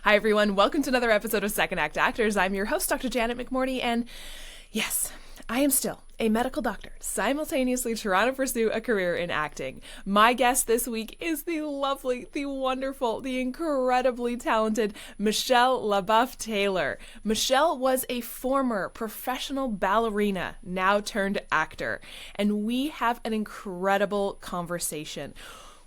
Hi, everyone. Welcome to another episode of Second Act Actors. I'm your host, Dr. Janet McMorty, and yes, I am still a medical doctor, simultaneously trying to pursue a career in acting. My guest this week is the lovely, the wonderful, the incredibly talented Michelle LeBoeuf Taylor. Michelle was a former professional ballerina, now turned actor, and we have an incredible conversation.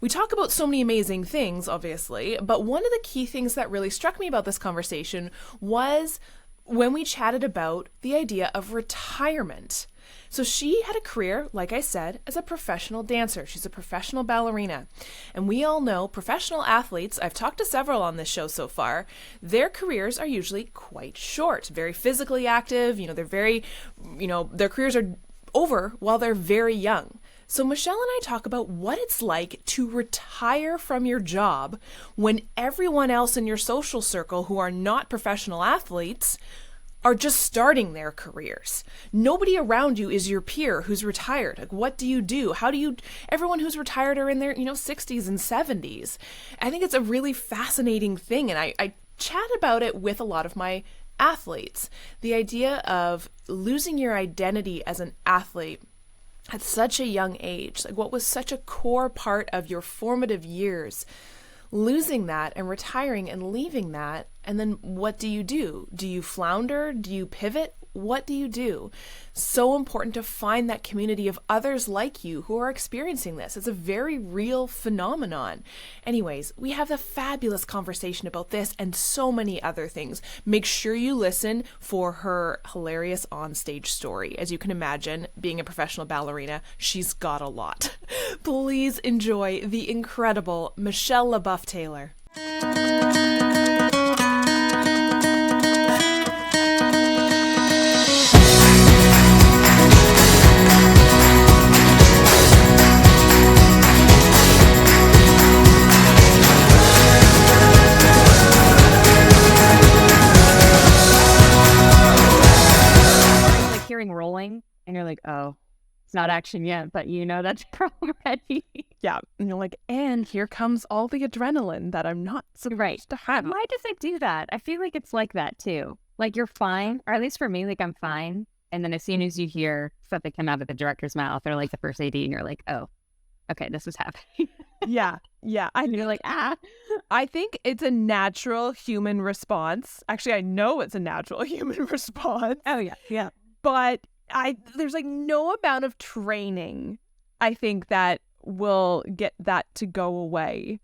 We talk about so many amazing things, obviously, but one of the key things that really struck me about this conversation was when we chatted about the idea of retirement. So she had a career, like I said, as a professional dancer. She's a professional ballerina. And we all know professional athletes, I've talked to several on this show so far, their careers are usually quite short, very physically active. Their careers are over while they're very young. So Michelle and I talk about what it's like to retire from your job when everyone else in your social circle who are not professional athletes are just starting their careers. Nobody around you is your peer who's retired. Like, what do you do? Everyone who's retired are in their, 60s and 70s. I think it's a really fascinating thing. And I chat about it with a lot of my athletes. The idea of losing your identity as an athlete at such a young age, like what was such a core part of your formative years, losing that and retiring and leaving that, and then what do you do? Do you flounder? Do you pivot? What do you do? So important to find that community of others like you who are experiencing this. It's a very real phenomenon. Anyways, we have a fabulous conversation about this and so many other things. Make sure you listen for her hilarious onstage story. As you can imagine, being a professional ballerina, she's got a lot. Please enjoy the incredible Michelle LeBoeuf Taylor. Hearing rolling and you're like, oh, it's not action yet, but that's already. Yeah. And you're like, and here comes all the adrenaline that I'm not supposed to have. Why does it do that? I feel like it's like that too. Like you're fine, or at least for me, like I'm fine. And then as soon as you hear something come out of the director's mouth or like the first AD, and you're like, oh, okay, this is happening. Yeah. And you're like, I think it's a natural human response. Actually, I know it's a natural human response. Oh, yeah. But there's like no amount of training, I think, that will get that to go away.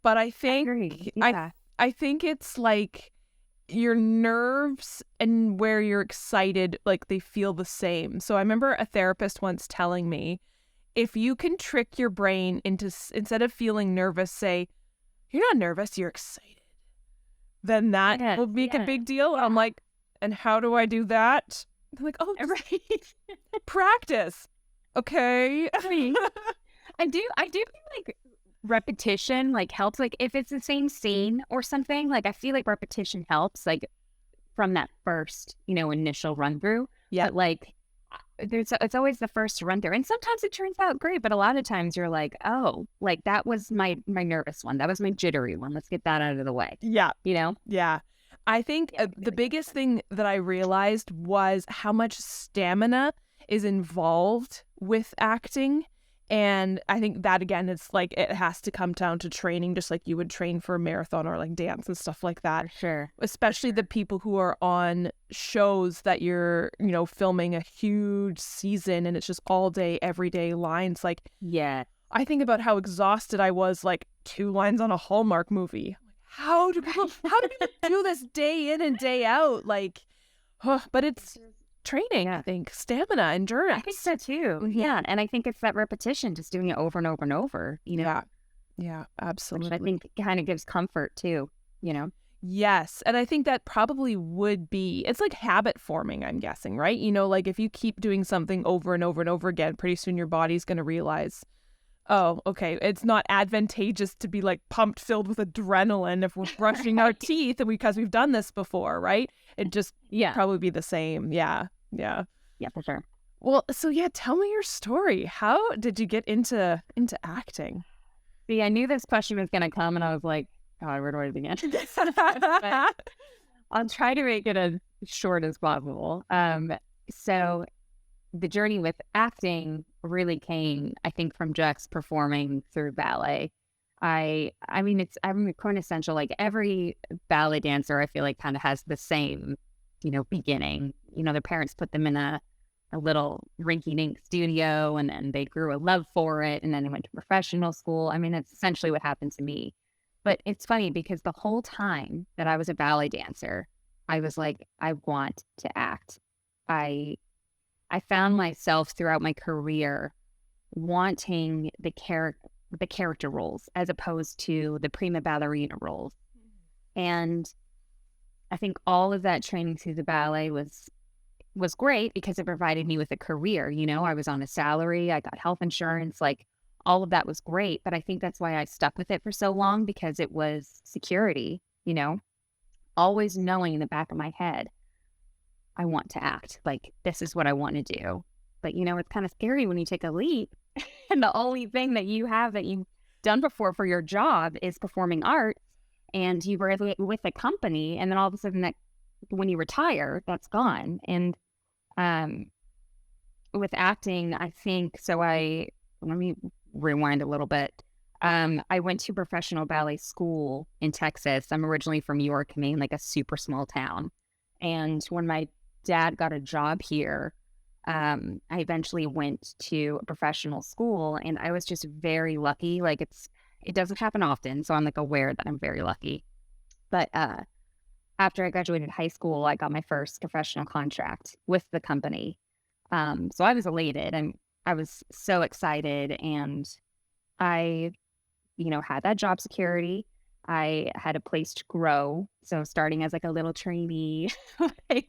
But I think I think it's like your nerves and where you're excited, like they feel the same. So I remember a therapist once telling me, if you can trick your brain into, instead of feeling nervous, say, you're not nervous, you're excited, then that will make a big deal. I'm like, and how do I do that? I'm like, oh, right. Practice. Okay. I do feel like repetition like helps. Like if it's the same scene or something, like I feel like repetition helps, like from that first, initial run through. Yeah. But like it's always the first run through. And sometimes it turns out great, but a lot of times you're like, oh, like that was my nervous one. That was my jittery one. Let's get that out of the way. Yeah. Yeah. I think the biggest thing that I realized was how much stamina is involved with acting. And I think that, again, it's like it has to come down to training, just like you would train for a marathon or like dance and stuff like that. For sure. Especially the people who are on shows that you're, filming a huge season and it's just all day, everyday lines. Like, yeah, I think about how exhausted I was, like 2 lines on a Hallmark movie. How do people do this day in and day out? Like, but it's training, I think, stamina, endurance. I think so too. Yeah, and I think it's that repetition, just doing it over and over and over. Yeah, absolutely. Which I think kind of gives comfort too. Yes, and I think that probably would be. It's like habit forming, I'm guessing, right? Like if you keep doing something over and over and over again, pretty soon your body's going to realize, oh, okay, it's not advantageous to be like pumped, filled with adrenaline if we're brushing our teeth because we've done this before, right? It just probably be the same. Yeah, for sure. Well, so tell me your story. How did you get into acting? See, I knew this question was going to come, and I was like, God, where do I begin? But I'll try to make it as short as possible. So the journey with acting really came, I think, from just performing through ballet. I mean, I'm quintessential. Like every ballet dancer, I feel like kind of has the same, beginning. Their parents put them in a little rinky-dink studio, and then they grew a love for it, and then they went to professional school. I mean, that's essentially what happened to me. But it's funny because the whole time that I was a ballet dancer, I was like, I want to act. I I found myself throughout my career wanting the character roles as opposed to the prima ballerina roles. And I think all of that training through the ballet was great because it provided me with a career. I was on a salary, I got health insurance, like all of that was great. But I think that's why I stuck with it for so long, because it was security, always knowing in the back of my head, I want to act. Like, this is what I want to do. But, it's kind of scary when you take a leap and the only thing that you have that you've done before for your job is performing arts, and you were with a company, and then all of a sudden that when you retire, that's gone. And um, with acting, I think, let me rewind a little bit. I went to professional ballet school in Texas. I'm originally from York, Maine, like a super small town. And when my dad got a job here, I eventually went to a professional school, and I was just very lucky. Like it doesn't happen often, so I'm like aware that I'm very lucky. But after I graduated high school, I got my first professional contract with the company. So I was elated, and I was so excited, and I, had that job security. I had a place to grow. So starting as like a little trainee, like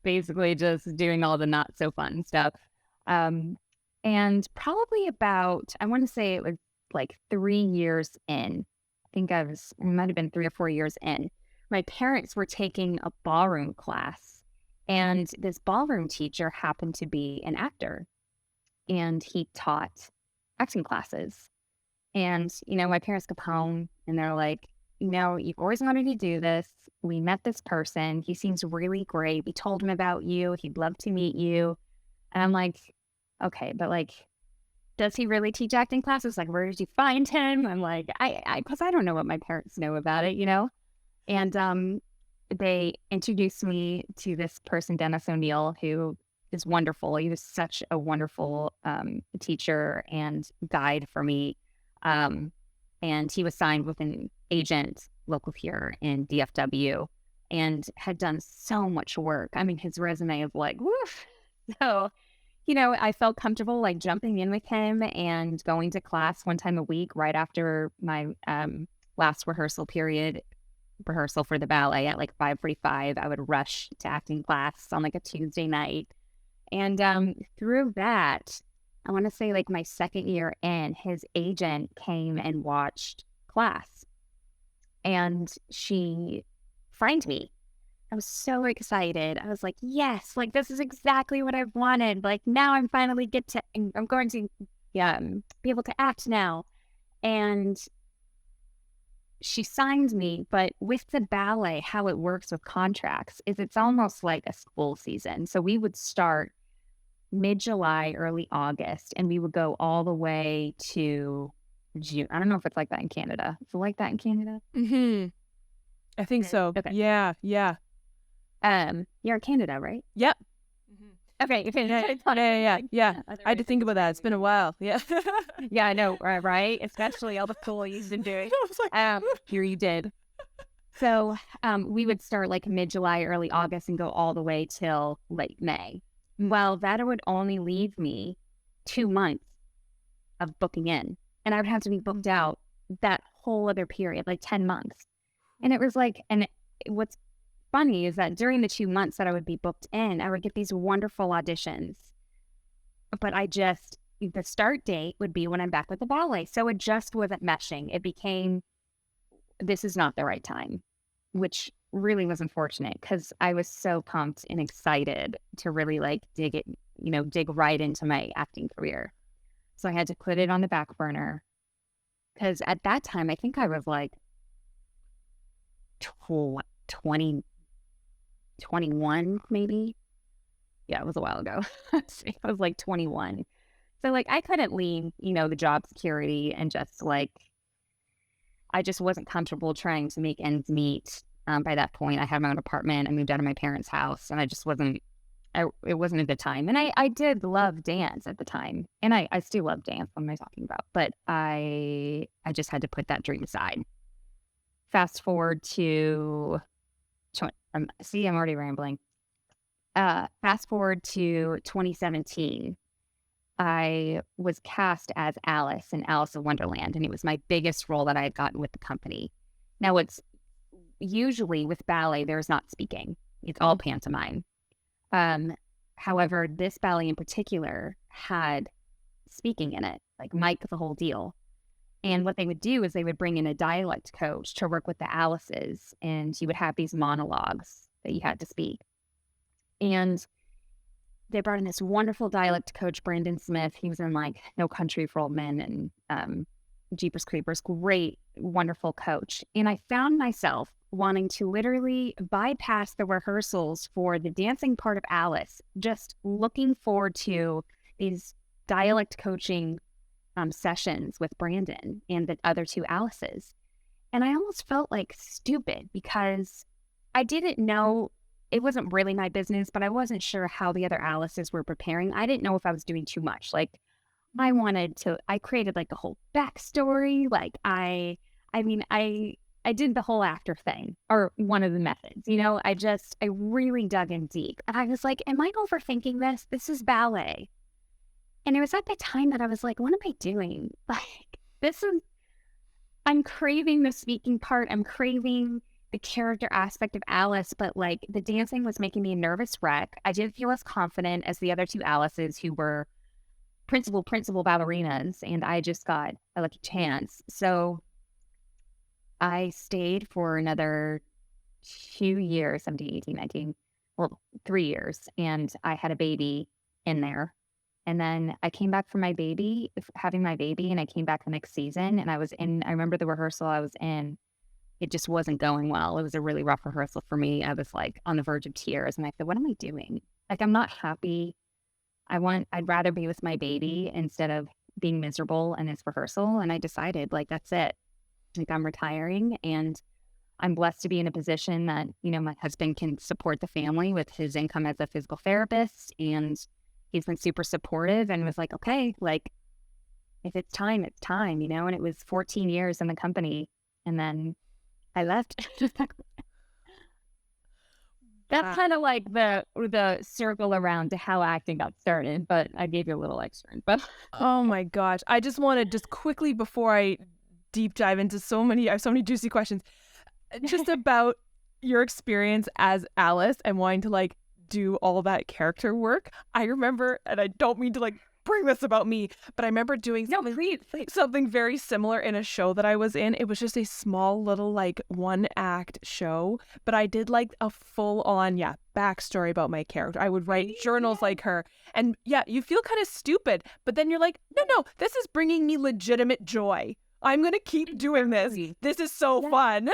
basically just doing all the not so fun stuff. And probably about, I want to say it was like 3 years in. I think it might have been 3 or 4 years in. My parents were taking a ballroom class, and this ballroom teacher happened to be an actor, and he taught acting classes. And, my parents come home and they're like, you've always wanted to do this. We met this person. He seems really great. We told him about you. He'd love to meet you. And I'm like, okay, but like, does he really teach acting classes? Like, where did you find him? I'm like, because I don't know what my parents know about it, And they introduced me to this person, Dennis O'Neill, who is wonderful. He was such a wonderful teacher and guide for me. And he was signed with an agent local here in DFW and had done so much work. I mean, his resume is like, woof. So, I felt comfortable like jumping in with him and going to class one time a week right after my last rehearsal for the ballet at like 5:45. I would rush to acting class on like a Tuesday night. And through that, I want to say like my second year in, his agent came and watched class, and she signed me. I was so excited. I was like, yes, like this is exactly what I've wanted. Like now I'm going to be able to act now. And she signed me, but with the ballet, how it works with contracts is it's almost like a school season. So we would start mid-July, early August, and we would go all the way to June. I don't know if it's like that in Canada. Is it like that in Canada? Mm-hmm. I think so. Okay. Yeah. You're in Canada, right? Yep. Okay. Yeah. I had to think about that. It's been a while. Yeah. Yeah, I know, right? Especially all the school you've been doing. I was like, here you did. So we would start like mid-July, early August, and go all the way till late May. Well, that would only leave me 2 months of booking in, and I would have to be booked out that whole other period, like 10 months. And it was like, what's funny is that during the 2 months that I would be booked in, I would get these wonderful auditions, but the start date would be when I'm back with the ballet. So it just wasn't meshing. It became, this is not the right time, which really was unfortunate because I was so pumped and excited to really like dig right into my acting career. So I had to put it on the back burner because at that time, I think I was like 20, 21 maybe. Yeah, it was a while ago. I was like 21. So like I couldn't leave, the job security and just like I just wasn't comfortable trying to make ends meet. By that point, I had my own apartment. I moved out of my parents' house, and I just wasn't. It wasn't a good time. And I did love dance at the time, and I still love dance. What am I talking about? But I just had to put that dream aside. Fast forward to, see, I'm already rambling. Fast forward to 2017. I was cast as Alice in Alice in Wonderland, and it was my biggest role that I had gotten with the company. Now, it's usually with ballet, there's not speaking. It's all pantomime. However, this ballet in particular had speaking in it, like Mike, the whole deal. And what they would do is they would bring in a dialect coach to work with the Alices, and you would have these monologues that you had to speak. And they brought in this wonderful dialect coach, Brandon Smith. He was in like No Country for Old Men and Jeepers Creepers. Great, wonderful coach. And I found myself wanting to literally bypass the rehearsals for the dancing part of Alice, just looking forward to these dialect coaching sessions with Brandon and the other two Alices. And I almost felt like stupid because I didn't know. It wasn't really my business, but I wasn't sure how the other Alices were preparing. I didn't know if I was doing too much. Like I created like a whole backstory. Like I did the whole actor thing, or one of the methods, I really dug in deep. And I was like, am I overthinking this? This is ballet. And it was at the time that I was like, what am I doing? Like, I'm craving the speaking part. I'm craving the character aspect of Alice, but like the dancing was making me a nervous wreck. I didn't feel as confident as the other two Alices who were principal ballerinas, and I just got a lucky chance. So I stayed for another 2 years, 17, 18, 19, well, 3 years, and I had a baby in there. And then I came back from having my baby, and I came back the next season, and I remember the rehearsal I was in. It just wasn't going well. It was a really rough rehearsal for me. I was like on the verge of tears, and I said, what am I doing? Like, I'm not happy. I'd rather be with my baby instead of being miserable in this rehearsal. And I decided, like, that's it. Like, I'm retiring, and I'm blessed to be in a position that, my husband can support the family with his income as a physical therapist. And he's been super supportive and was like, okay, like, if it's time, it's time, and it was 14 years in the company. And then I left. That's kind of like the circle around to how acting got started, but I gave you a little extra. But oh my gosh. I just want to just quickly, before I deep dive into I have so many juicy questions, just about your experience as Alice and wanting to like do all that character work. I remember, and I don't mean to like bring this about me, but I remember doing something very similar in a show that I was in. It was just a small little like 1-act show, but I did like a full on backstory about my character. I would write journals like her, and you feel kind of stupid, but then you're like, no, this is bringing me legitimate joy. I'm going to keep doing this. This is so fun.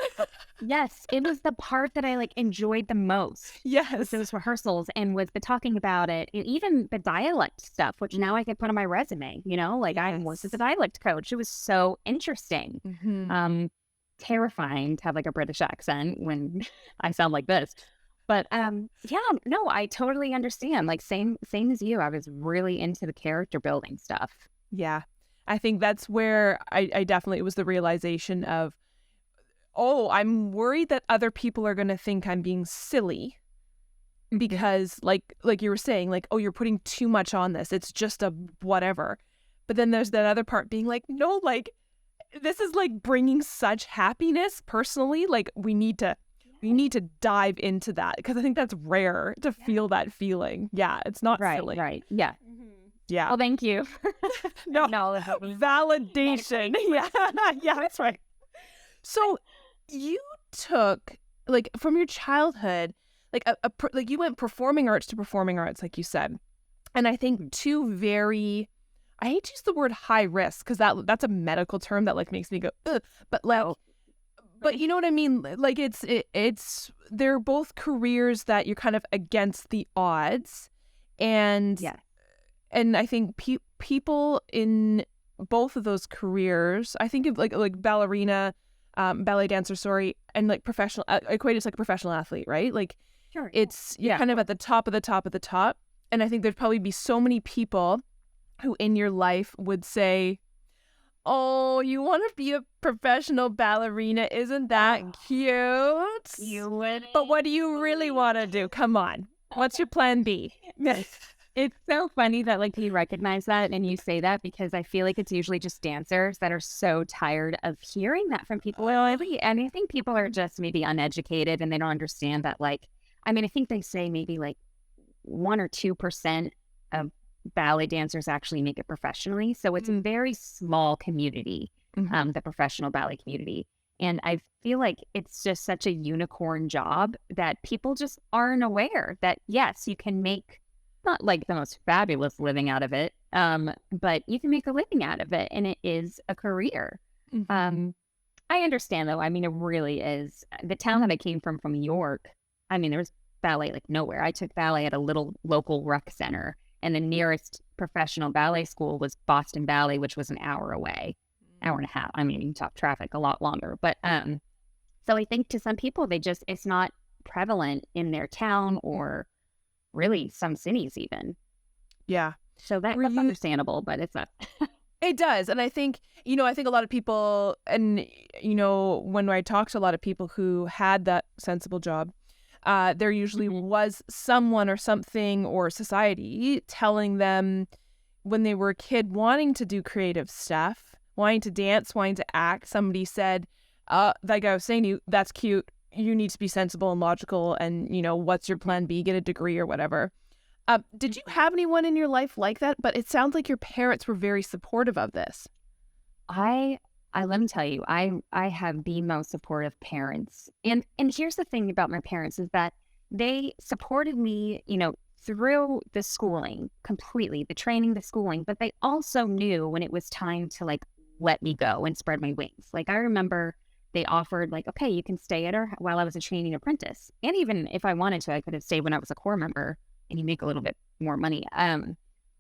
Yes, it was the part that I like enjoyed the most. Yes. Those rehearsals and was the talking about it, and even the dialect stuff, which now I can put on my resume, like I was a dialect coach. It was so interesting. Mm-hmm. Terrifying to have like a British accent when I sound like this. But no, I totally understand. Like same as you. I was really into the character building stuff. Yeah. I think that's where I definitely, it was the realization of, oh, I'm worried that other people are going to think I'm being silly because like you were saying, like, oh, you're putting too much on this. It's just a whatever. But then there's that other part being like, no, like this is like bringing such happiness personally. Like we need to dive into that because I think that's rare to feel that feeling. Yeah, it's not silly. Right. Yeah. Mm-hmm. Yeah. Well, thank you. No, validation. Yeah, that's right. So you took like from your childhood, like like you went performing arts to performing arts, like you said, and I think two very, I hate to use the word high risk because that's a medical term that like makes me go ugh, but like But you know what I mean? Like it's they're both careers that you're kind of against the odds, and Yeah. and I think people in both of those careers, I think of like ballerina, ballet dancer, sorry, and like professional, equate it to like a professional athlete, right? Like Sure. it's you're Yeah. kind of at the top of the top of the top, and I think there'd probably be so many people who in your life would say, "Oh, you want to be a professional ballerina? Isn't that cute? You would. But what do you really want to do? Come on. What's your plan B?" It's so funny that like you recognize that and you say that, because I feel like it's usually just dancers that are so tired of hearing that from people. Well, and I think people are just maybe uneducated and they don't understand that. Like, I mean, I think they say maybe like 1 or 2% of ballet dancers actually make it professionally. So it's a very small community, the professional ballet community. And I feel like it's just such a unicorn job that people just aren't aware that, yes, you can make not like the most fabulous living out of it, but you can make a living out of it, and it is a career. I understand, though. I mean, it really is. The town that I came from York, I mean, there was ballet like nowhere. I took ballet at a little local rec center, and the nearest professional ballet school was Boston Ballet, which was an hour away, hour and a half. I mean, you can talk traffic a lot longer, but so I think to some people, it's not prevalent in their town or really some cities even. Yeah. So that's understandable, but it's not. It does. And I think a lot of people, and, when I talk to a lot of people who had that sensible job, there usually was someone or something or society telling them when they were a kid wanting to do creative stuff, wanting to dance, wanting to act. Somebody said, like I was saying to you, that's cute. You need to be sensible and logical, and, what's your plan B? Get a degree or whatever. Did you have anyone in your life like that? But it sounds like your parents were very supportive of this. I let me tell you, I have the most supportive parents. And here's the thing about my parents is that they supported me, through the schooling completely, the training, the schooling, but they also knew when it was time to like let me go and spread my wings. Like I remember they offered like, okay, you can stay at her while I was a training apprentice. And even if I wanted to, I could have stayed when I was a corps member and you make a little bit more money.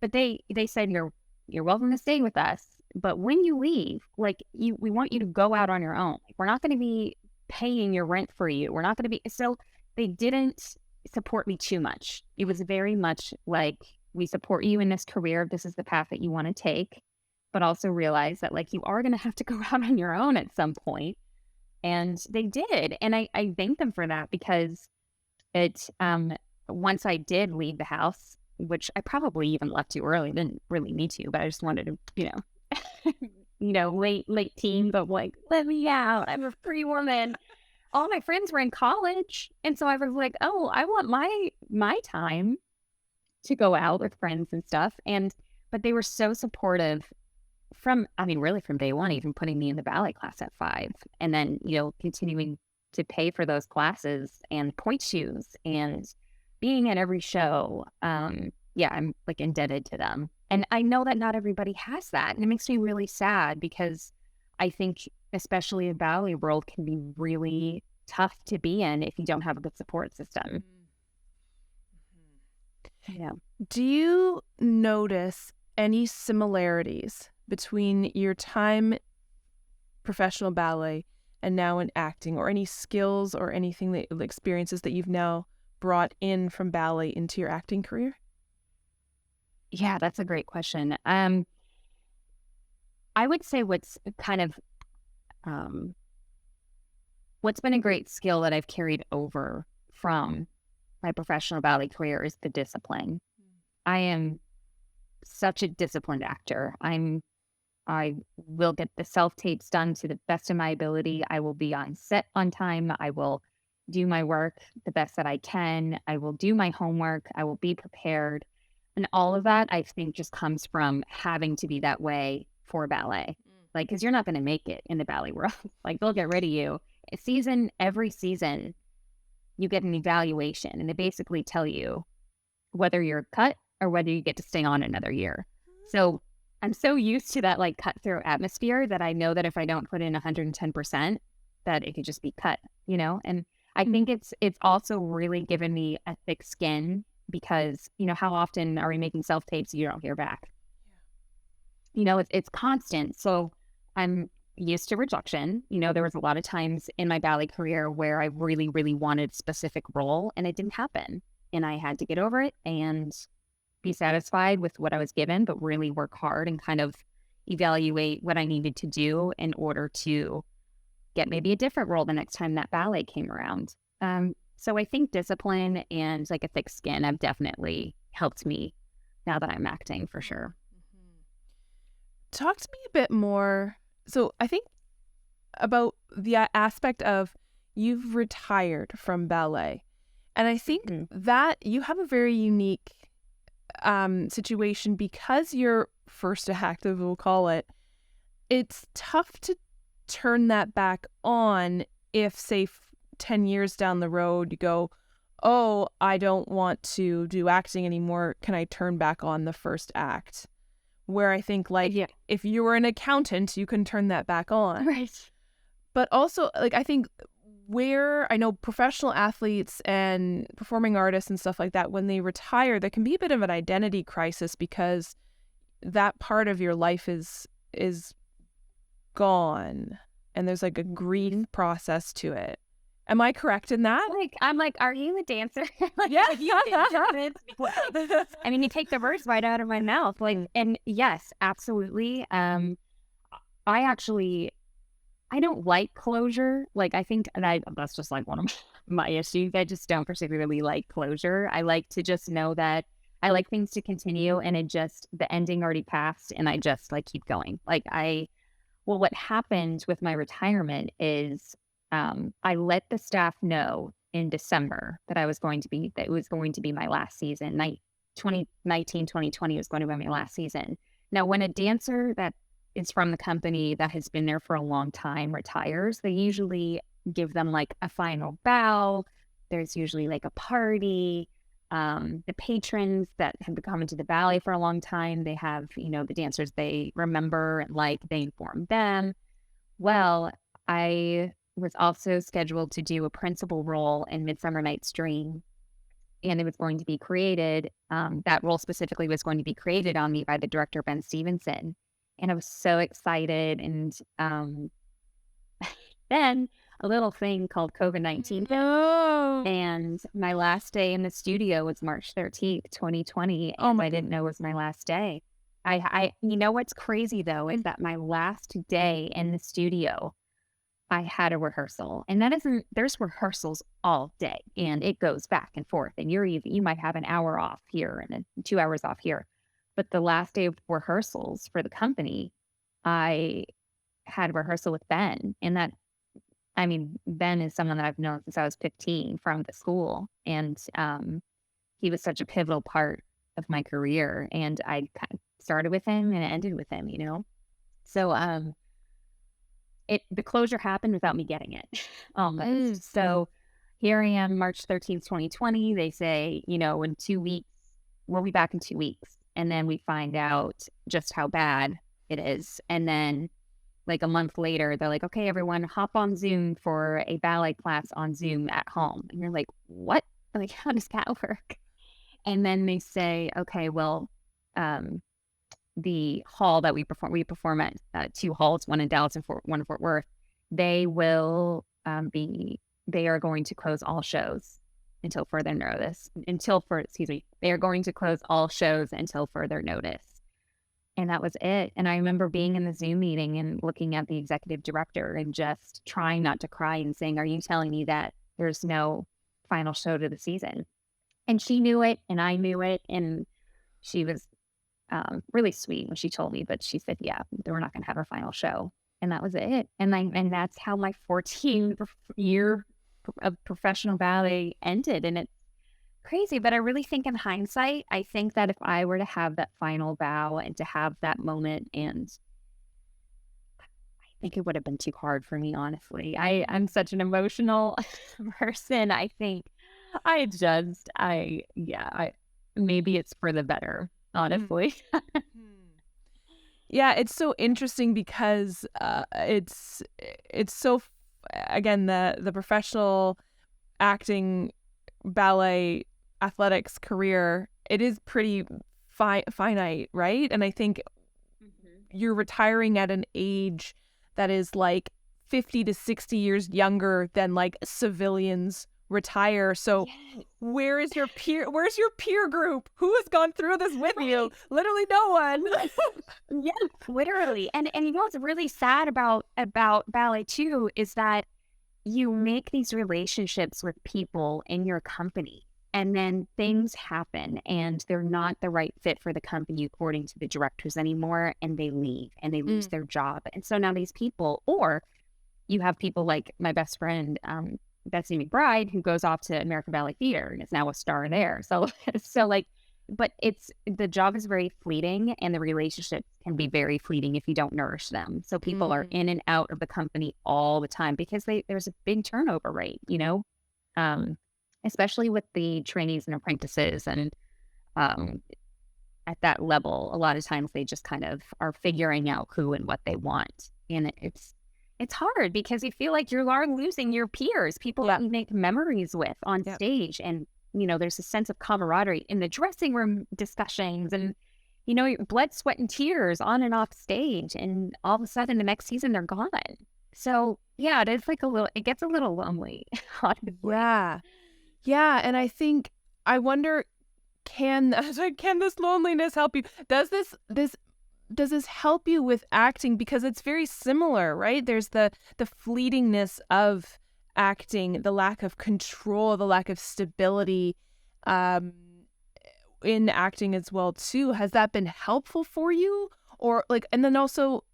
But they said, you're welcome to stay with us. But when you leave, like we want you to go out on your own. We're not going to be paying your rent for you. We're not going to be. So they didn't support me too much. It was very much like, we support you in this career. This is the path that you want to take, but also realize that like you are going to have to go out on your own at some point. And they did. And I thank them for that, because it, once I did leave the house, which I probably even left too early, didn't really need to, but I just wanted to, late teen, but like, let me out. I'm a free woman. All my friends were in college. And so I was like, oh, I want my time to go out with friends and stuff. But they were so supportive really from day one, even putting me in the ballet class at 5 and then, continuing to pay for those classes and point shoes and being at every show. I'm like indebted to them. And I know that not everybody has that. And it makes me really sad, because I think especially a ballet world can be really tough to be in if you don't have a good support system. Yeah. Do you notice any similarities between your time professional ballet and now in acting, or any skills or anything that experiences that you've now brought in from ballet into your acting career? Yeah, that's a great question. I would say what's been a great skill that I've carried over from my professional ballet career is the discipline. I am such a disciplined actor. I will get the self-tapes done to the best of my ability. I will be on set on time. I will do my work the best that I can. I will do my homework. I will be prepared. And all of that, I think, just comes from having to be that way for ballet. Like, because you're not going to make it in the ballet world. Like, they'll get rid of you. Every season, you get an evaluation, and they basically tell you whether you're cut or whether you get to stay on another year. So I'm so used to that like cutthroat atmosphere that I know that if I don't put in 110%, that it could just be cut, you know? And I think it's also really given me a thick skin because, you know, how often are we making self-tapes you don't hear back? You know, it's constant. So I'm used to rejection. You know, there was a lot of times in my ballet career where I really, really wanted a specific role and it didn't happen. And I had to get over it and be satisfied with what I was given, but really work hard and kind of evaluate what I needed to do in order to get maybe a different role the next time that ballet came around. So I think discipline and like a thick skin have definitely helped me now that I'm acting for sure. Talk to me a bit more. So I think about the aspect of you've retired from ballet. And I think that you have a very unique situation because you're first active, we'll call it. It's tough to turn that back on if, say, 10 years down the road, you go, oh, I don't want to do acting anymore. Can I turn back on the first act? Where I think, like, if you were an accountant, you can turn that back on. Right. But also, like, I think where I know professional athletes and performing artists and stuff like that, when they retire, there can be a bit of an identity crisis because that part of your life is gone. And there's like a grief process to it. Am I correct in that? Like, I'm like, are you a dancer? Like, Yeah. I mean, you take the words right out of my mouth. Like, and yes, absolutely. I don't like closure. Like, I think, and that's just like one of my issues. I just don't particularly like closure. I like to just know that I like things to continue and the ending already passed and I just like keep going. Well, what happened with my retirement is I let the staff know in December that it was going to be my last season. 2019, 2020 was going to be my last season. Now, when a dancer that is from the company that has been there for a long time retires, they usually give them like a final bow. There's usually like a party. The patrons that have been coming to the ballet for a long time, they have, you know, the dancers they remember and like, they inform them. Well, I was also scheduled to do a principal role in Midsummer Night's Dream, and it was going to be created. That role specifically was going to be created on me by the director, Ben Stevenson. And I was so excited. And then a little thing called COVID-19. No. And my last day in the studio was March 13th, 2020. And I didn't know it was my last day. You know what's crazy though, is that my last day in the studio, I had a rehearsal, and there's rehearsals all day and it goes back and forth and you might have an hour off here and then 2 hours off here. But the last day of rehearsals for the company, I had a rehearsal with Ben, and Ben is someone that I've known since I was 15 from the school. And he was such a pivotal part of my career. And I kind of started with him and it ended with him, you know? So the closure happened without me getting it. Almost. So here I am, March 13th, 2020. They say, you know, in 2 weeks, we'll be back in 2 weeks. And then we find out just how bad it is. And then like a month later, they're like, okay, everyone hop on Zoom for a ballet class on Zoom at home. And you're like, what? Like, how does that work? And then they say, okay, well, the hall that we perform at 2 halls, one in Dallas and one in Fort Worth, they are going to close all shows until further notice. They are going to close all shows until further notice. And that was it. And I remember being in the Zoom meeting and looking at the executive director and just trying not to cry and saying, are you telling me that there's no final show to the season? And she knew it and I knew it. And she was really sweet when she told me, but she said, yeah, we're not going to have our final show. And that was it. And that's how my 14 year of professional ballet ended. And it's crazy, but I really think in hindsight, I think that if I were to have that final bow and to have that moment, and I think it would have been too hard for me, honestly. I'm such an emotional person. I think maybe it's for the better, honestly. Yeah, it's so interesting because it's so again, the professional acting, ballet, athletics career, it is pretty finite, right? And I think you're retiring at an age that is like 50 to 60 years younger than like civilians retire. So where's your peer group? Who has gone through this with you? Literally no one. Yes, literally. And you know what's really sad about ballet too is that you make these relationships with people in your company, and then things happen and they're not the right fit for the company according to the directors anymore, and they leave and they lose their job. And so now these people, or you have people like my best friend, Betsy McBride, who goes off to American Ballet Theater and is now a star there. So like, but the job is very fleeting, and the relationships can be very fleeting if you don't nourish them. So people are in and out of the company all the time because there's a big turnover rate, you know, especially with the trainees and apprentices. And at that level, a lot of times they just kind of are figuring out who and what they want. And it's hard because you feel like you are losing your peers, people that you make memories with on stage. And, you know, there's a sense of camaraderie in the dressing room discussions and, you know, blood, sweat, and tears on and off stage. And all of a sudden the next season they're gone. So yeah, it gets a little lonely. Honestly. Yeah. And I wonder, can this loneliness help you? Does this help you with acting? Because it's very similar, right? There's the fleetingness of acting, the lack of control, the lack of stability in acting as well too. Has that been helpful for you? Or like, and then also,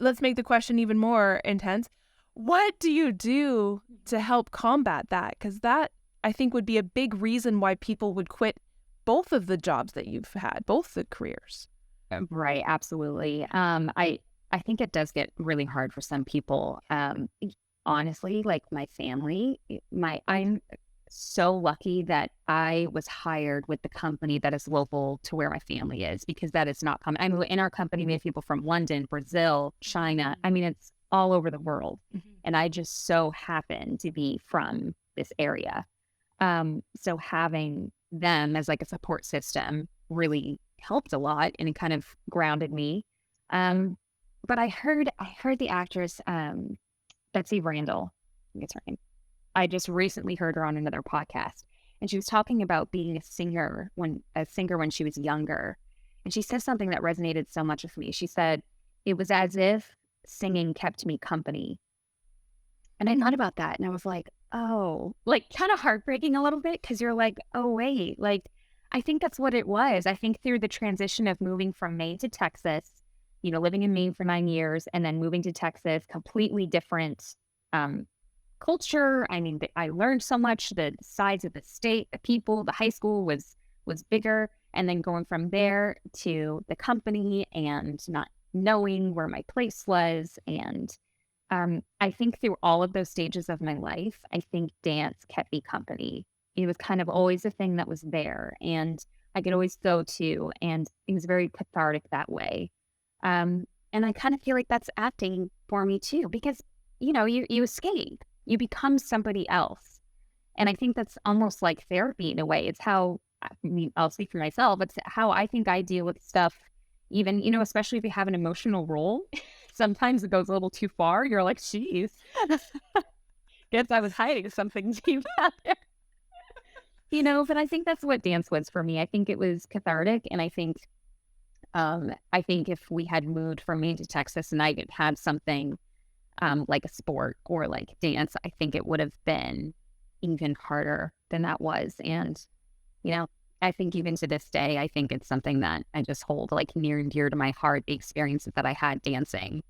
let's make the question even more intense. What do you do to help combat that? Because that, I think, would be a big reason why people would quit both of the jobs that you've had, both the careers. Right, absolutely. I think it does get really hard for some people. Honestly, like my family, I'm so lucky that I was hired with the company that is local to where my family is, because that is not common. I mean, in our company, we have people from London, Brazil, China. I mean, it's all over the world. And I just so happen to be from this area. So having them as like a support system really helped a lot, and it kind of grounded me. But I heard the actress, Betsy Randall, I think it's her name. I just recently heard her on another podcast, and she was talking about being a singer when she was younger. And she said something that resonated so much with me. She said, it was as if singing kept me company. And I thought about that, and I was like, oh, like kind of heartbreaking a little bit, because you're like, oh, wait, like, I think that's what it was. I think through the transition of moving from Maine to Texas, you know, living in Maine for 9 years and then moving to Texas, completely different culture. I mean, I learned so much, the size of the state, the people, the high school was bigger. And then going from there to the company and not knowing where my place was. And I think through all of those stages of my life, I think dance kept me company. It was kind of always a thing that was there, and I could always go to, and it was very cathartic that way. And I kind of feel like that's acting for me too, because, you know, you escape, you become somebody else. And I think that's almost like therapy in a way. It's how, I mean, I'll speak for myself, it's how I think I deal with stuff, even, you know, especially if you have an emotional role. Sometimes it goes a little too far. You're like, geez, guess I was hiding something deep out there. You know, but I think that's what dance was for me. I think it was cathartic. And I think if we had moved from Maine to Texas and I had something like a sport or like dance, I think it would have been even harder than that was. And, you know, I think even to this day, I think it's something that I just hold like near and dear to my heart, the experiences that I had dancing.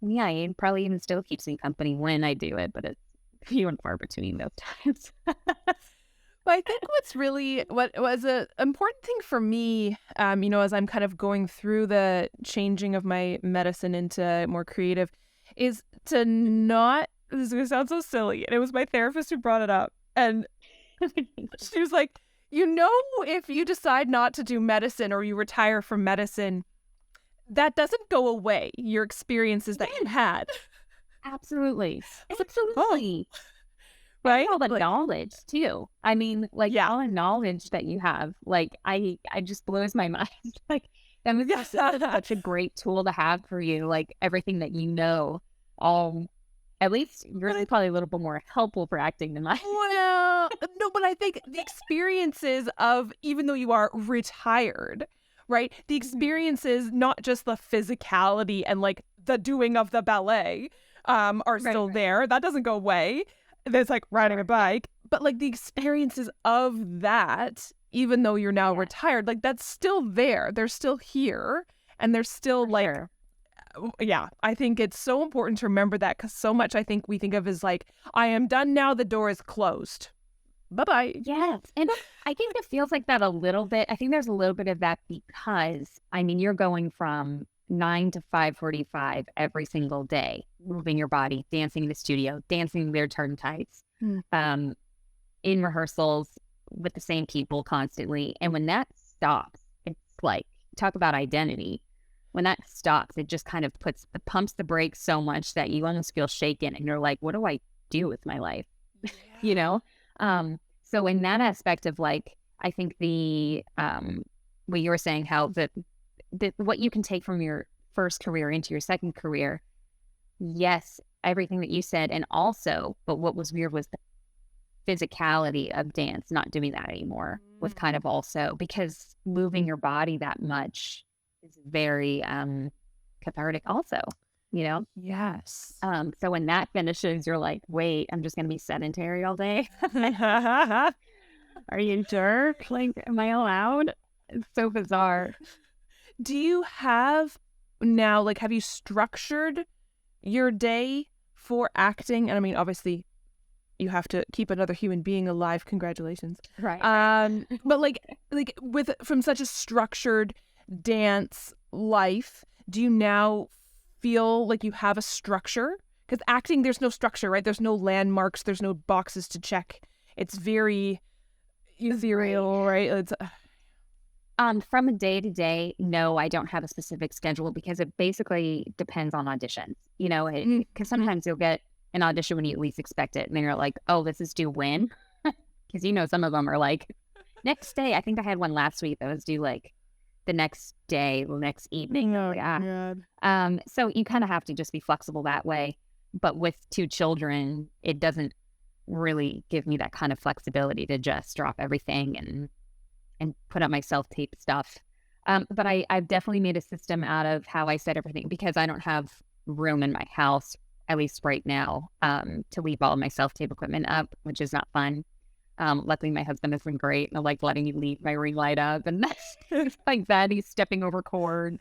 Yeah, it probably even still keeps me company when I do it, but it's few and far between those times. But I think what was an important thing for me, you know, as I'm kind of going through the changing of my medicine into more creative, is to not, this is going to sound so silly, and it was my therapist who brought it up. And she was like, you know, if you decide not to do medicine or you retire from medicine, that doesn't go away, your experiences that you had. Absolutely. Oh, Absolutely. right? All the Like, knowledge too. I mean, like yeah. all the knowledge that you have, like I just blows my mind. Like that was just such a great tool to have for you. Like everything that you know, all at least yours But is probably a little bit more helpful for acting than mine. well, no, but I think the experiences of, even though you are retired, right? The experiences, not just the physicality and like the doing of the ballet, are still Right. there. That doesn't go away. There's like riding a bike, but like the experiences of that, even though you're now Yeah. retired, like that's still there. They're still here, and they're still For like, sure. yeah, I think it's so important to remember that, because so much I think we think of as like, I am done now, the door is closed. Bye-bye. Yes. And I think it feels like that a little bit. I think there's a little bit of that because, I mean, you're going from 9 to 5:45 every single day, moving your body, dancing in the studio, dancing their turn tights, Mm. um, in rehearsals with the same people constantly. And when that stops, it's like, talk about identity. When that stops, it just kind of pumps the brakes so much that you almost feel shaken and you're like, what do I do with my life? You know? So in that aspect of like, I think the what you were saying, how the what you can take from your first career into your second career, yes, everything that you said, and also, but what was weird was the physicality of dance, not doing that anymore was kind of also because moving your body that much is very cathartic also, you know? Yes. So when that finishes, you're like, wait, I'm just gonna be sedentary all day. Are you sure? Like, am I allowed? It's so bizarre. Do you have now, like, have you structured your day for acting? And I mean, obviously, you have to keep another human being alive. Congratulations. Right. But like with from such a structured dance life, do you now feel like you have a structure? Because acting, there's no structure, right? There's no landmarks. There's no boxes to check. It's very ethereal, right? It's From a day to day, no, I don't have a specific schedule because it basically depends on auditions. You know, because sometimes you'll get an audition when you least expect it, and then you're like, oh, this is due when? Because you know, some of them are like next day. I think I had one last week that was due like the next day, the next evening. oh Yeah. god. So you kind of have to just be flexible that way. But with two children, it doesn't really give me that kind of flexibility to just drop everything and put up my self-tape stuff. But I've definitely made a system out of how I set everything because I don't have room in my house, at least right now, to leave all of my self-tape equipment up, which is not fun. Luckily, my husband has been great. I like letting me leave my ring light up and things like that. He's stepping over cords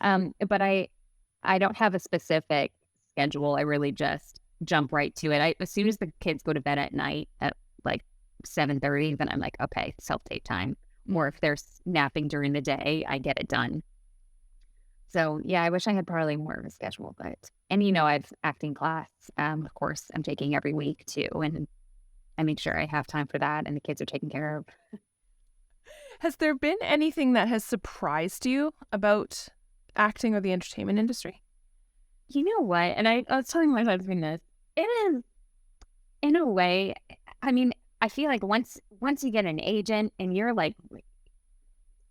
but I don't have a specific schedule. I really just jump right to it. As soon as the kids go to bed at night at like 7:30, then I'm like, okay, self-tape time. Or if they're napping during the day, I get it done. So yeah, I wish I had probably more of a schedule, and you know, I've acting class, of course, I'm taking every week too, and I make sure I have time for that, and the kids are taken care of. Has there been anything that has surprised you about acting or the entertainment industry? You know what? And I was telling my husband this. It is, in a way, I mean, I feel like once you get an agent and you're like,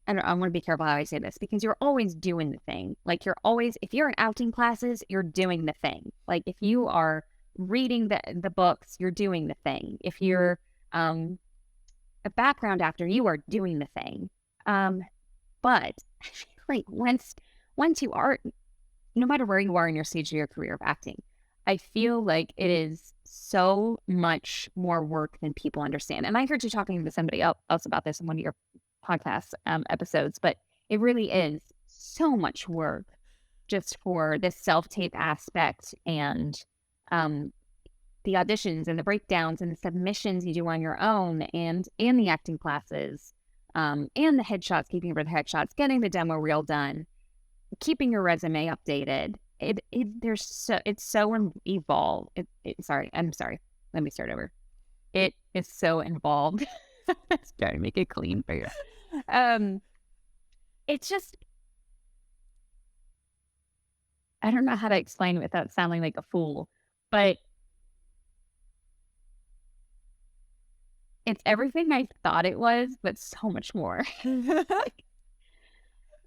and I want to be careful how I say this because you're always doing the thing. Like if you're in acting classes, you're doing the thing. Like if you are reading the books, you're doing the thing. If you're a background actor, you are doing the thing. But I feel like once you are, no matter where you are in your stage of your career of acting, I feel like it is so much more work than people understand. And I heard you talking to somebody else about this in one of your podcast episodes, but it really is so much work just for this self-tape aspect and the auditions and the breakdowns and the submissions you do on your own and the acting classes and the headshots, keeping for the headshots, getting the demo reel done, keeping your resume updated. It's so evolved. I'm sorry. Let me start over. It is so involved. Let's try to make it clean for you. It's just I don't know how to explain it without sounding like a fool, but it's everything I thought it was, but so much more. Like,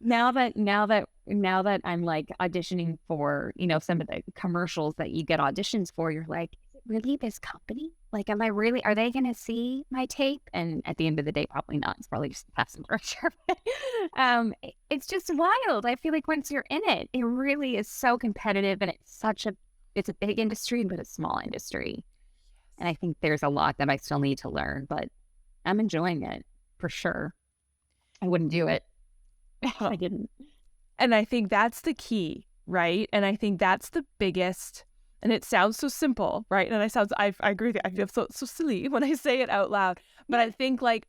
now that I'm like auditioning for, some of the commercials that you get auditions for, you're like, is it really this company? Like, are they going to see my tape? And at the end of the day, probably not. It's probably just a passing brochure. It's just wild. I feel like once you're in it, it really is so competitive, and it's a big industry, but a small industry. And I think there's a lot that I still need to learn, but I'm enjoying it for sure. I wouldn't do it if I didn't. And I think that's the key, right? And I think that's the biggest, and it sounds so simple, right? And I agree with you. I feel so silly when I say it out loud. But I think like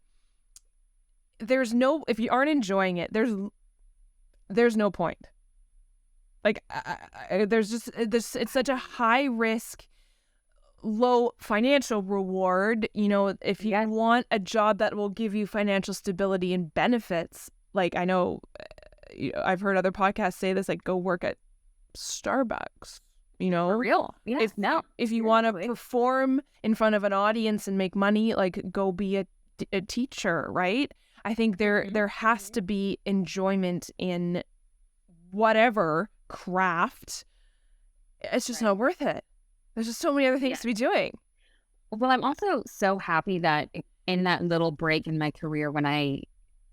if you aren't enjoying it, there's no point. Like it's such a high risk, low financial reward. If you want a job that will give you financial stability and benefits, like I know I've heard other podcasts say this, like go work at Starbucks, For real. Yeah. If you want to perform in front of an audience and make money, like go be a teacher, right? I think there has to be enjoyment in whatever craft. It's just not worth it. There's just so many other things to be doing. Well, I'm also so happy that in that little break in my career when I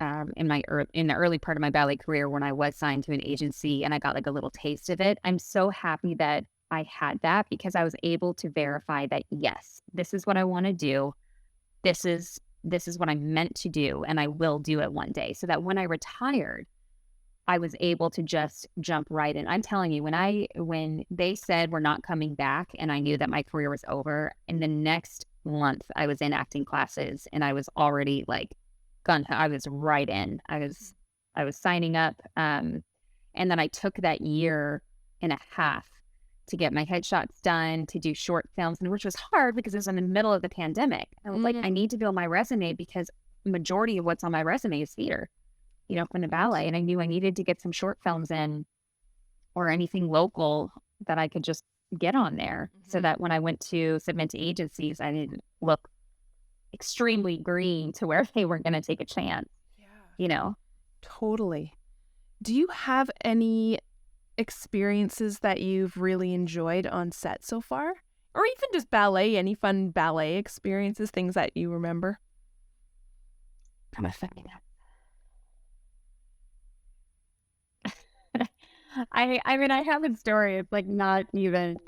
in the early part of my ballet career when I was signed to an agency and I got like a little taste of it, I'm so happy that I had that because I was able to verify that, yes, this is what I want to do. This is what I'm meant to do, and I will do it one day. So that when I retired, I was able to just jump right in. I'm telling you, when they said we're not coming back and I knew that my career was over, in the next month I was in acting classes and I was already like I was right in. I was signing up. And then I took that year and a half to get my headshots done, to do short films, and which was hard because it was in the middle of the pandemic. I was like, I need to build my resume because majority of what's on my resume is theater, from the ballet. And I knew I needed to get some short films in or anything local that I could just get on there so that when I went to submit to agencies, I didn't look extremely green to where they weren't going to take a chance. Totally. Do you have any experiences that you've really enjoyed on set so far, or even just ballet? Any fun ballet experiences, things that you remember? I'm a feminine. I mean, I have a story. It's like not even.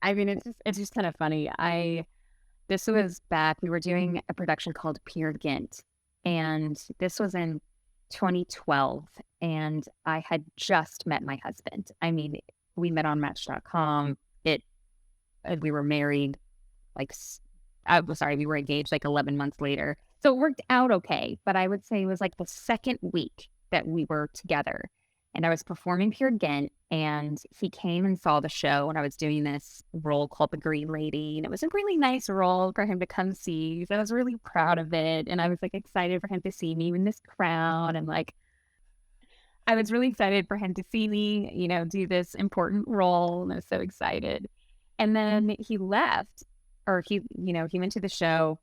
I mean, it's just kind of funny. This was back, we were doing a production called Peer Gynt, and this was in 2012, and I had just met my husband. I mean, we met on Match.com. We were married, we were engaged like 11 months later. So it worked out okay, but I would say it was like the second week that we were together. And I was performing Peer Gynt, and he came and saw the show, and I was doing this role called the Green Lady, and it was a really nice role for him to come see. So I was really proud of it, and I was like excited for him to see me in this crown, and like I was really excited for him to see me, do this important role, and I was so excited. And then he left, or he went to the show.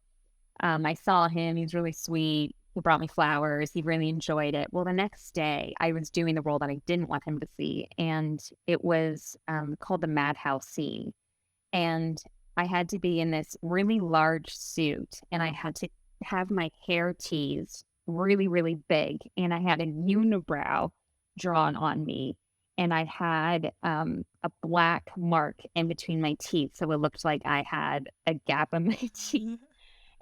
I saw him; he was really sweet. He brought me flowers. He really enjoyed it. Well, the next day, I was doing the role that I didn't want him to see, and it was called the Madhouse scene. And I had to be in this really large suit, and I had to have my hair teased really, really big, and I had a unibrow drawn on me, and I had a black mark in between my teeth, so it looked like I had a gap in my teeth.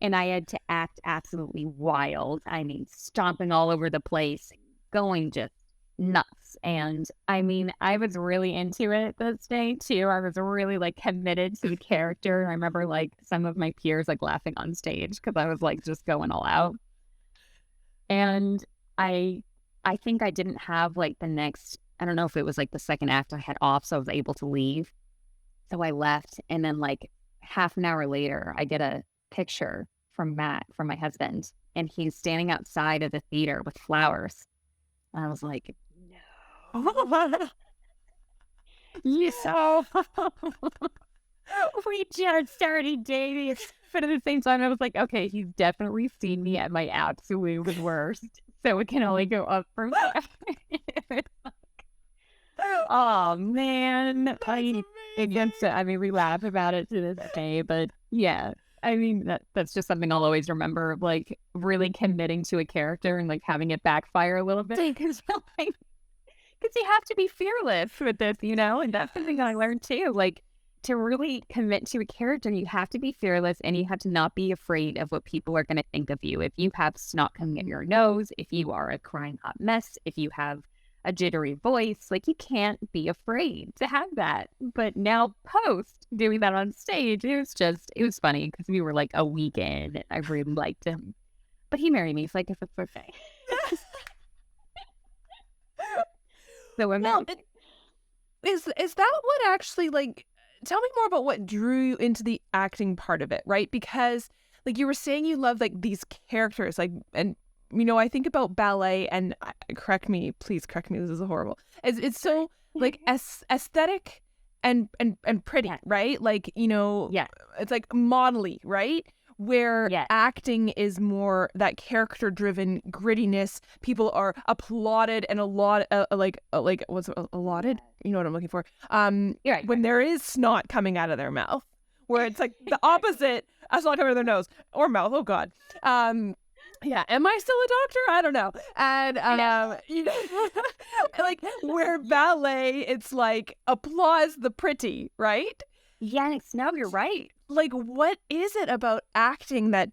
And I had to act absolutely wild. I mean, stomping all over the place, going just nuts. And I mean, I was really into it this day too. I was really like committed to the character. I remember like some of my peers like laughing on stage because I was like just going all out. And I think I didn't have like I don't know if it was like the second act I had off, so I was able to leave. So I left, and then like half an hour later, I get a picture from Matt, from my husband, and he's standing outside of the theater with flowers. And I was like, no. So we just started dating, but at the same time, I was like, okay, he's definitely seen me at my absolute worst, so it can only go up from there. Oh man, against it. I mean, we laugh about it to this day, but yeah, I mean that's just something I'll always remember of like really committing to a character and like having it backfire a little bit because like because you have to be fearless with this, you know, and that's something I learned too. Like to really commit to a character, you have to be fearless and you have to not be afraid of what people are going to think of you. If you have snot coming at your nose, if you are a crying hot mess, if you have a jittery voice, like you can't be afraid to have that. But now post doing that on stage, it was funny because we were like a week in and I really liked him. But he married me, so like, if it's okay. So we're Now, married. is that what actually, like, tell me more about what drew you into the acting part of it, right? Because like you were saying you love like these characters, like, and you know, I think about ballet and please correct me, this is horrible. It's so like aesthetic and pretty, Yeah. right? Like, you know, Yeah. it's like modelly, right? Where Yeah. acting is more that character driven grittiness. People are applauded and what's allotted? You know what I'm looking for. You're right. When there is snot coming out of their mouth, where it's like the opposite, a snot coming out of their nose or mouth. Oh God. Yeah, am I still a doctor? I don't know. And you know, like where ballet, it's like applause the pretty, right? Yes, no, you're right. Like, what is it about acting that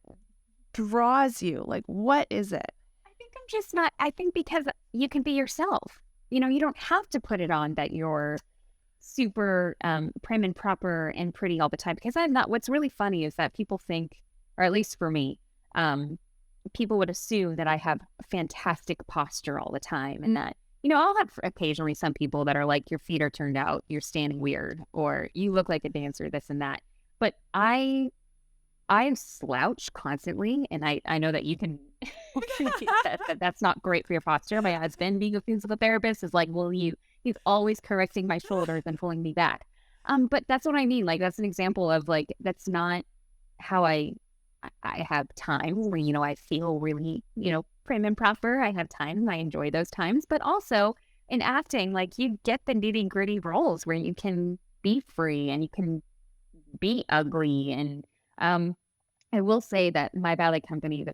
draws you? Like, what is it? I think I'm just not, I think because you can be yourself. You know, you don't have to put it on that you're super prim and proper and pretty all the time because I'm not. What's really funny is that people think, or at least for me, people would assume that I have fantastic posture all the time and that, you know, I'll have occasionally some people that are like, your feet are turned out, you're standing weird, or you look like a dancer, this and that. But I am slouched constantly, and I know that you can that's not great for your posture. My husband, being a physical therapist, is like, well, he's always correcting my shoulders and pulling me back. But that's what I mean. Like that's an example of like that's not how I have time where, you know, I feel really, you know, prim and proper. I have time and I enjoy those times. But also in acting, like you get the nitty gritty roles where you can be free and you can be ugly. And I will say that my ballet company,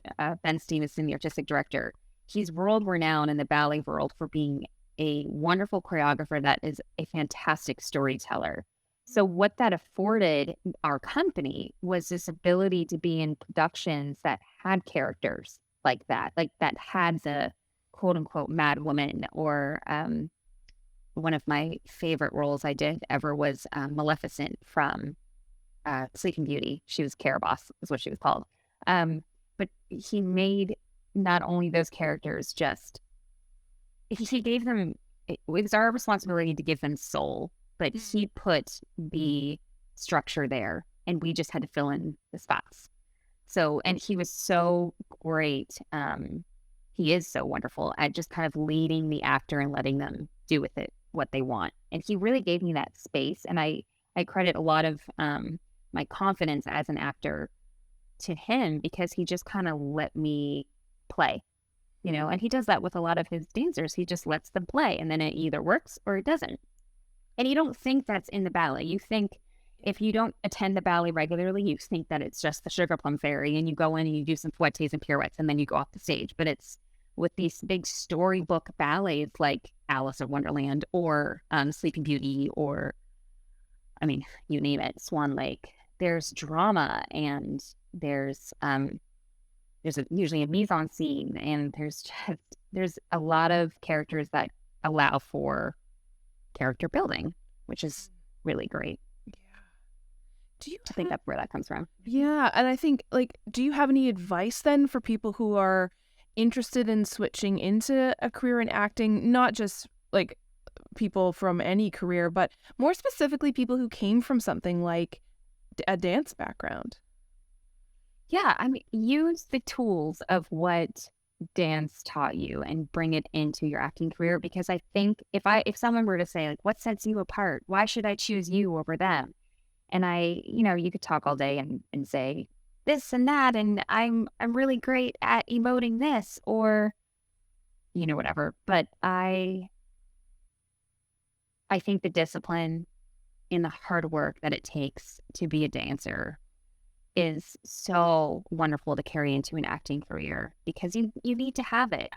Ben Stevenson, the artistic director, he's world renowned in the ballet world for being a wonderful choreographer that is a fantastic storyteller. So what that afforded our company was this ability to be in productions that had characters like that had the quote unquote mad woman or one of my favorite roles I did ever was Maleficent from Sleeping Beauty. She was Caraboss, is what she was called. But he made not only those characters just, he gave them, it was our responsibility to give them soul, but he put the structure there and we just had to fill in the spots. So, and he was so great. He is so wonderful at just kind of leading the actor and letting them do with it what they want. And he really gave me that space. And I credit a lot of my confidence as an actor to him because he just kind of let me play, you know, and he does that with a lot of his dancers. He just lets them play and then it either works or it doesn't. And you don't think that's in the ballet. You think if you don't attend the ballet regularly, you think that it's just the Sugar Plum Fairy and you go in and you do some fouettes and pirouettes and then you go off the stage. But it's with these big storybook ballets like Alice in Wonderland or Sleeping Beauty or, I mean, you name it, Swan Lake. There's drama and there's usually a mise en scene and there's a lot of characters that allow for character building, which is really great. Yeah. Do you I think that's where that comes from. Yeah, and I think like, do you have any advice then for people who are interested in switching into a career in acting, not just like people from any career, but more specifically people who came from something like a dance background? Yeah, I mean, use the tools of what dance taught you and bring it into your acting career. Because I think if someone were to say, like, what sets you apart? Why should I choose you over them? And you could talk all day and say this and that, and I'm really great at emoting this, or whatever. But I think the discipline and the hard work that it takes to be a dancer is so wonderful to carry into an acting career, because you need to have it.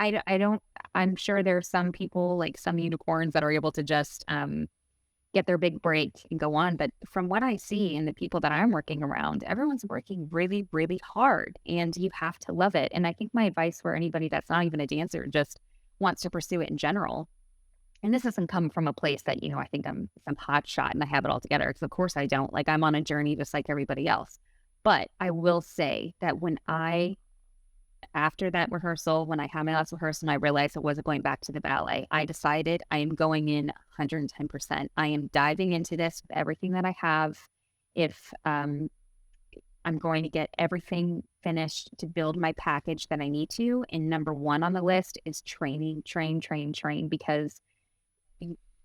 I'm sure there are some people, like some unicorns, that are able to just get their big break and go on. But from what I see and the people that I'm working around, everyone's working really, really hard, and you have to love it. And I think my advice for anybody that's not even a dancer, just wants to pursue it in general, and this doesn't come from a place that, I think I'm some hot shot and I have it all together, because of course I don't. Like, I'm on a journey just like everybody else. But I will say that after that rehearsal, when I had my last rehearsal and I realized I wasn't going back to the ballet, I decided I am going in 110%. I am diving into this with everything that I have. If I'm going to get everything finished to build my package that I need to, and number one on the list is training, train, because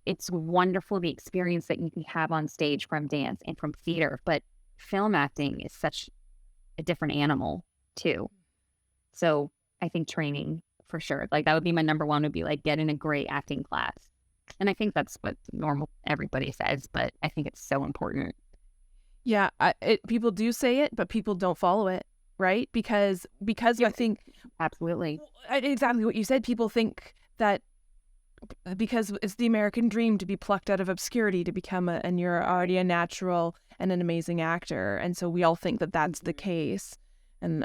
it's wonderful, the experience that you can have on stage from dance and from theater, but film acting is such a different animal too. So I think training, for sure, like that would be my number one, would be like getting a great acting class. And I think that's what normal everybody says, but I think it's so important. Yeah, people do say it, but people don't follow it, right? Because I think absolutely exactly what you said. People think that because it's the American dream to be plucked out of obscurity to become and you're already a natural and an amazing actor, and so we all think that that's the case, and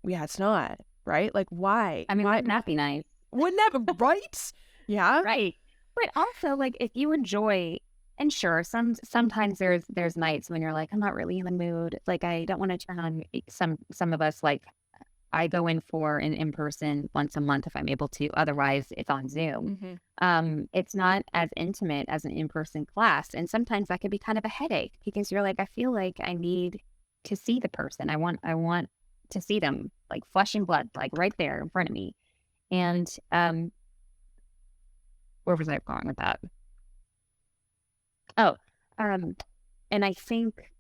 yeah, it's not, right? Like, why? I mean, wouldn't that be nice? Wouldn't that be right? Yeah, right. But also, like, if you enjoy, and sure, sometimes there's nights when you're like, I'm not really in the mood. Like, I don't want to turn on some of us, like, I go in for an in-person once a month if I'm able to. Otherwise, it's on Zoom. Mm-hmm. It's not as intimate as an in-person class. And sometimes that can be kind of a headache, because you're like, I feel like I need to see the person. I want to see them, like flesh and blood, like right there in front of me. And where was I going with that? Oh, and I think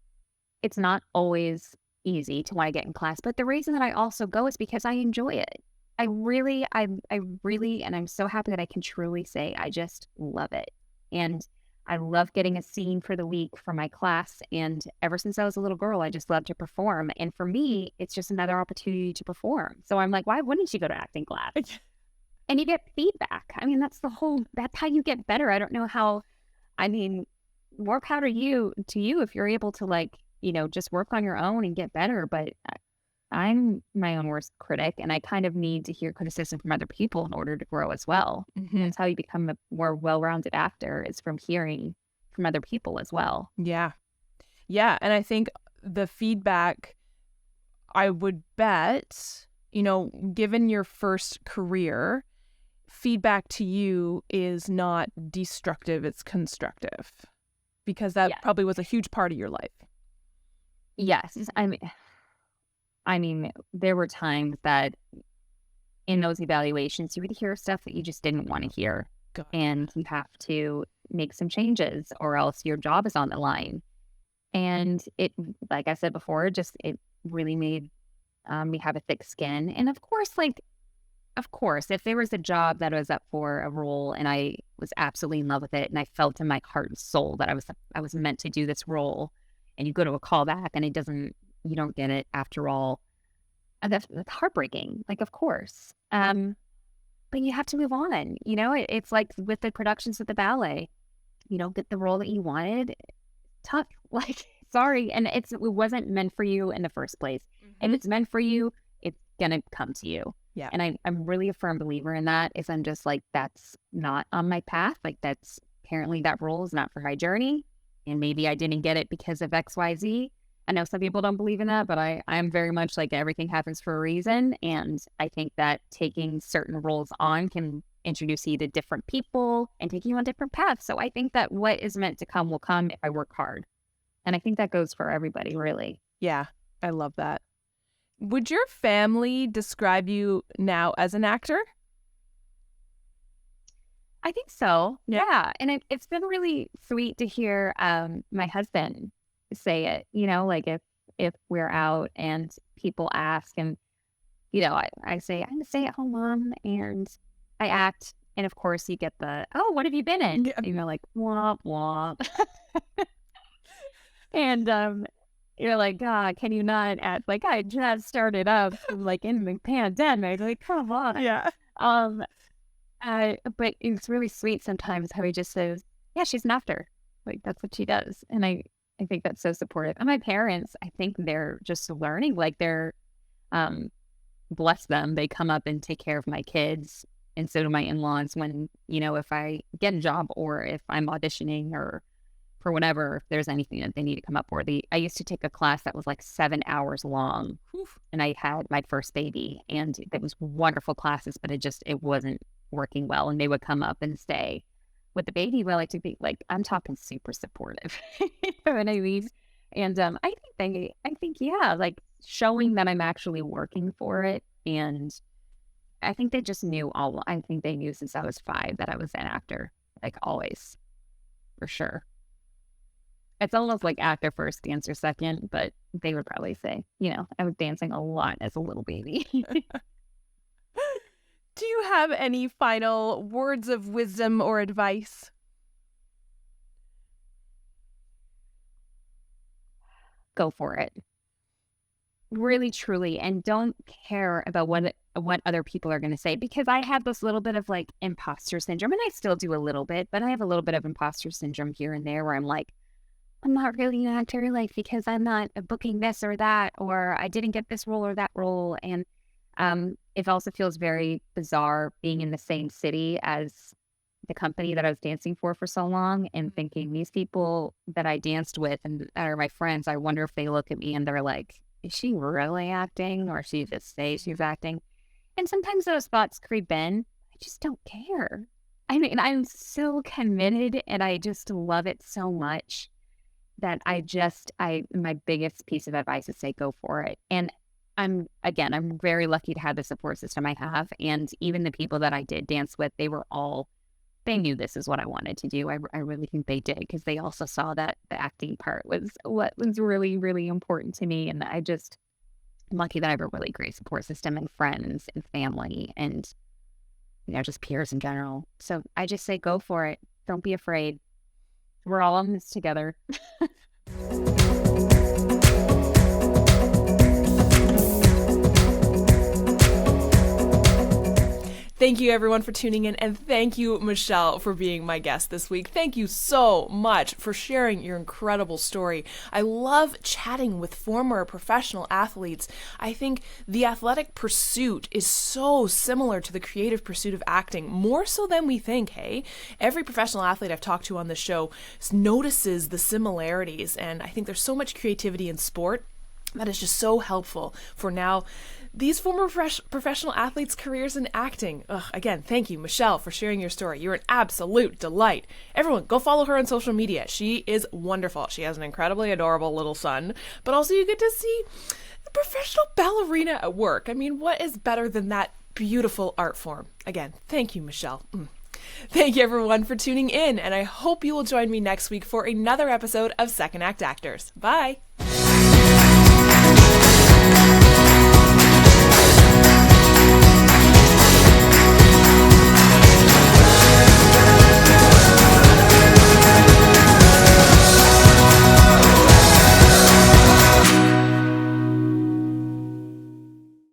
it's not always easy to want to get in class, but the reason that I also go is because I enjoy it. I really, and I'm so happy that I can truly say I just love it. And I love getting a scene for the week for my class. And ever since I was a little girl, I just love to perform. And for me, it's just another opportunity to perform. So I'm like, why wouldn't you go to acting class? And you get feedback. I mean, that's how you get better. I don't know how, I mean, more power to you if you're able to, like, just work on your own and get better. But I'm my own worst critic, and I kind of need to hear criticism from other people in order to grow as well. Mm-hmm. That's how you become a more well-rounded actor, is from hearing from other people as well. Yeah. Yeah. And I think the feedback, I would bet, given your first career, feedback to you is not destructive, it's constructive, because that probably was a huge part of your life. Yes. I mean, there were times that in those evaluations, you would hear stuff that you just didn't want to hear. God. And you have to make some changes, or else your job is on the line. And it, like I said before, it really made me have a thick skin. And of course, if there was a job that was up for a role and I was absolutely in love with it, and I felt in my heart and soul that I was meant to do this role, and you go to a callback and you don't get it after all, that's heartbreaking. Like, of course. But you have to move on. It's like with the productions with the ballet, you don't get the role that you wanted. Tough. Like, sorry. And it wasn't meant for you in the first place. Mm-hmm. If it's meant for you, it's going to come to you. Yeah. And I'm really a firm believer in that. Is I'm just like, that's not on my path. Like, that's apparently that role is not for my journey. And maybe I didn't get it because of XYZ. I know some people don't believe in that, but I'm very much like, everything happens for a reason. And I think that taking certain roles on can introduce you to different people and take you on different paths. So I think that what is meant to come will come if I work hard. And I think that goes for everybody, really. Yeah, I love that. Would your family describe you now as an actor? I think so. Yeah. And it's been really sweet to hear my husband say it, like if we're out and people ask and, I say, I'm a stay-at-home mom and I act. And of course you get the, oh, what have you been in? Yeah. And like, womp, womp. And you're like, God, can you not act like I just started up like in the pandemic? Like, come on. Yeah. But it's really sweet sometimes how he just says, yeah, she's an actor. Like, that's what she does. And I think that's so supportive. And my parents, I think they're just learning, like bless them. They come up and take care of my kids. And so do my in-laws when, if I get a job or if I'm auditioning or for whatever, if there's anything that they need to come up for. I used to take a class that was like 7 hours long. And I had my first baby and it was wonderful classes, but it wasn't working well. And they would come up and say, with the baby, we like to be like, I'm talking super supportive. You know what I mean? And I think, yeah, like showing that I'm actually working for it. And I think they just knew I think they knew since I was 5 that I was an actor, like always, for sure. It's almost like actor first, dancer second, but they would probably say, I was dancing a lot as a little baby. Do you have any final words of wisdom or advice? Go for it. Really, truly. And don't care about what other people are going to say, because I have this little bit of like imposter syndrome, and I still do a little bit, but I have a little bit of imposter syndrome here and there where I'm like, I'm not really an actor, like, because I'm not booking this or that, or I didn't get this role or that role. And it also feels very bizarre being in the same city as the company that I was dancing for so long and thinking these people that I danced with and that are my friends, I wonder if they look at me and they're like, is she really acting or she just says she's acting? And sometimes those thoughts creep in. I just don't care. I mean, I'm so committed and I just love it so much that my biggest piece of advice is say, go for it. And I'm very lucky to have the support system I have. And even the people that I did dance with, they knew this is what I wanted to do. I really think they did, because they also saw that the acting part was what was really, really important to me. And I'm lucky that I have a really great support system and friends and family and, just peers in general. So I just say, go for it. Don't be afraid. We're all on this together. Thank you, everyone, for tuning in, and thank you, Michelle, for being my guest this week. Thank you so much for sharing your incredible story. I love chatting with former professional athletes. I think the athletic pursuit is so similar to the creative pursuit of acting, more so than we think, hey? Every professional athlete I've talked to on the show notices the similarities, and I think there's so much creativity in sport that is just so helpful for now these former professional athletes' careers in acting. Again, thank you, Michelle, for sharing your story. You're an absolute delight. Everyone, go follow her on social media. She is wonderful. She has an incredibly adorable little son, but also you get to see the professional ballerina at work. I mean, what is better than that beautiful art form? Again, thank you, Michelle. Thank you, everyone, for tuning in, and I hope you will join me next week for another episode of Second Act Actors. Bye!